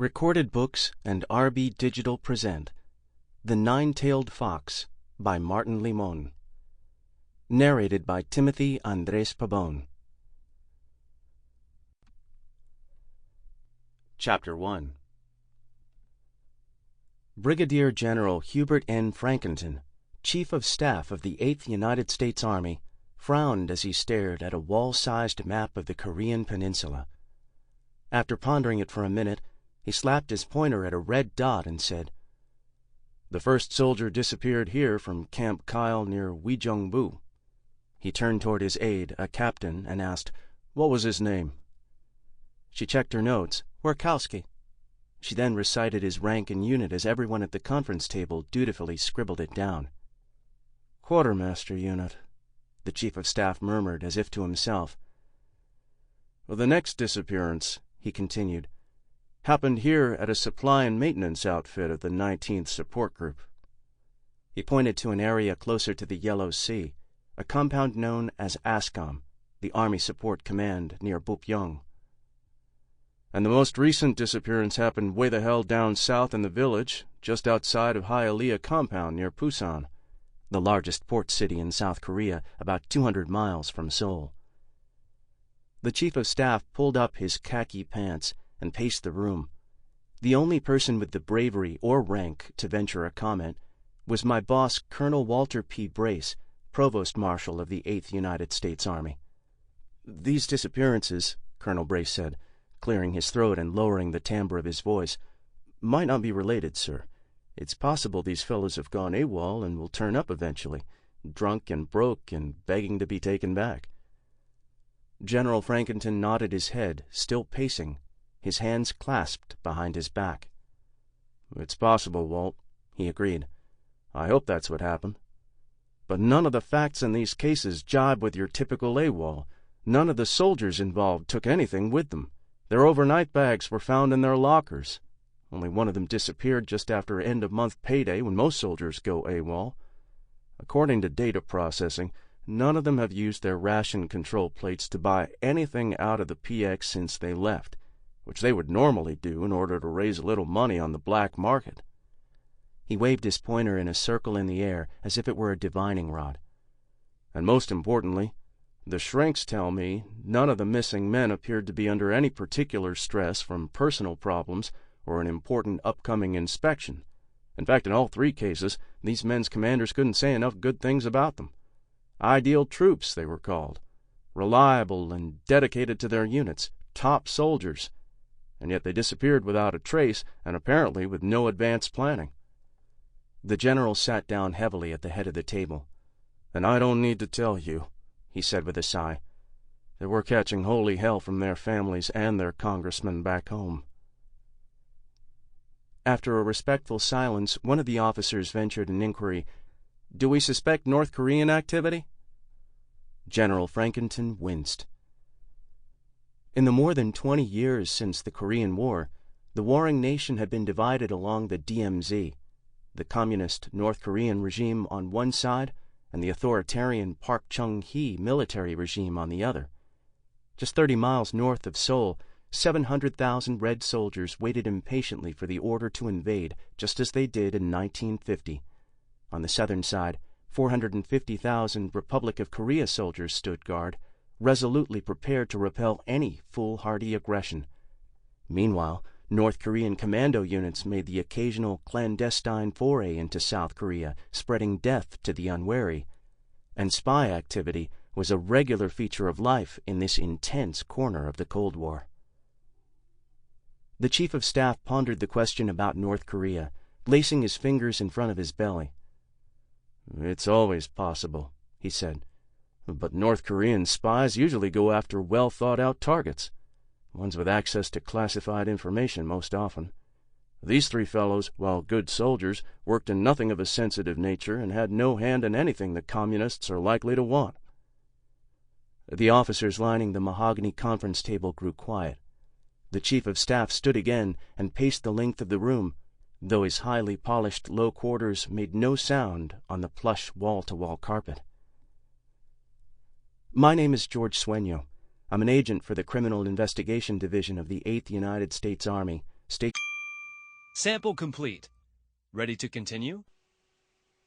Recorded Books and RB Digital present The Nine-Tailed Fox by Martin Limon. Narrated by Timothy Andres Pabon. Chapter 1. Brigadier General Hubert N. Frankenton, Chief of Staff of the 8th United States Army, frowned as he stared at a wall-sized map of the Korean peninsula. After pondering it for a minute, he slapped his pointer at a red dot and said, "The first soldier disappeared here from Camp Kyle near Weijongbu." He turned toward his aide, a captain, and asked, "What was his name?" She checked her notes. "Warkowski." She then recited his rank and unit as everyone at the conference table dutifully scribbled it down. "Quartermaster unit," the Chief of Staff murmured as if to himself. "Well, the next disappearance," he continued, "happened here at a supply and maintenance outfit of the 19th Support Group." He pointed to an area closer to the Yellow Sea, a compound known as Bascom, the Army Support Command near Bupyeong. "And the most recent disappearance happened way the hell down south in the village, just outside of Hialeah compound near Busan, the largest port city in South Korea, about 200 miles from Seoul." The Chief of Staff pulled up his khaki pants and paced the room. The only person with the bravery or rank to venture a comment was my boss, Colonel Walter P. Brace, Provost Marshal of the 8th United States Army. "These disappearances," Colonel Brace said, clearing his throat and lowering the timbre of his voice, "might not be related, sir. It's possible these fellows have gone AWOL and will turn up eventually, drunk and broke and begging to be taken back." General Frankenton nodded his head, still pacing, his hands clasped behind his back. "It's possible, Walt," he agreed. "I hope that's what happened. But none of the facts in these cases jibe with your typical AWOL. None of the soldiers involved took anything with them. Their overnight bags were found in their lockers. Only one of them disappeared just after end-of-month payday when most soldiers go AWOL. According to data processing, none of them have used their ration control plates to buy anything out of the PX since they left, which they would normally do in order to raise a little money on the black market." He waved his pointer in a circle in the air as if it were a divining rod. "And most importantly, the shrinks tell me none of the missing men appeared to be under any particular stress from personal problems or an important upcoming inspection. In fact, in all three cases, these men's commanders couldn't say enough good things about them. Ideal troops, they were called. Reliable and dedicated to their units. Top soldiers. And yet they disappeared without a trace and apparently with no advanced planning." The general sat down heavily at the head of the table. "And I don't need to tell you," he said with a sigh, "that we're catching holy hell from their families and their congressmen back home." After a respectful silence, one of the officers ventured an inquiry, "Do we suspect North Korean activity?" General Frankenton winced. In the more than 20 years since the Korean War, the warring nation had been divided along the DMZ, the communist North Korean regime on one side and the authoritarian Park Chung-hee military regime on the other. Just 30 miles north of Seoul, 700,000 Red soldiers waited impatiently for the order to invade, just as they did in 1950. On the southern side, 450,000 Republic of Korea soldiers stood guard, resolutely prepared to repel any foolhardy aggression. Meanwhile, North Korean commando units made the occasional clandestine foray into South Korea, spreading death to the unwary. And spy activity was a regular feature of life in this intense corner of the Cold War. The Chief of Staff pondered the question about North Korea, lacing his fingers in front of his belly. "It's always possible," he said. "But North Korean spies usually go after well-thought-out targets, ones with access to classified information most often. These three fellows, while good soldiers, worked in nothing of a sensitive nature and had no hand in anything the communists are likely to want." The officers lining the mahogany conference table grew quiet. The Chief of Staff stood again and paced the length of the room, though his highly polished low quarters made no sound on the plush wall-to-wall carpet. "My name is George Sueno. I'm an agent for the Criminal Investigation Division of the 8th United States Army, Sample complete. Ready to continue?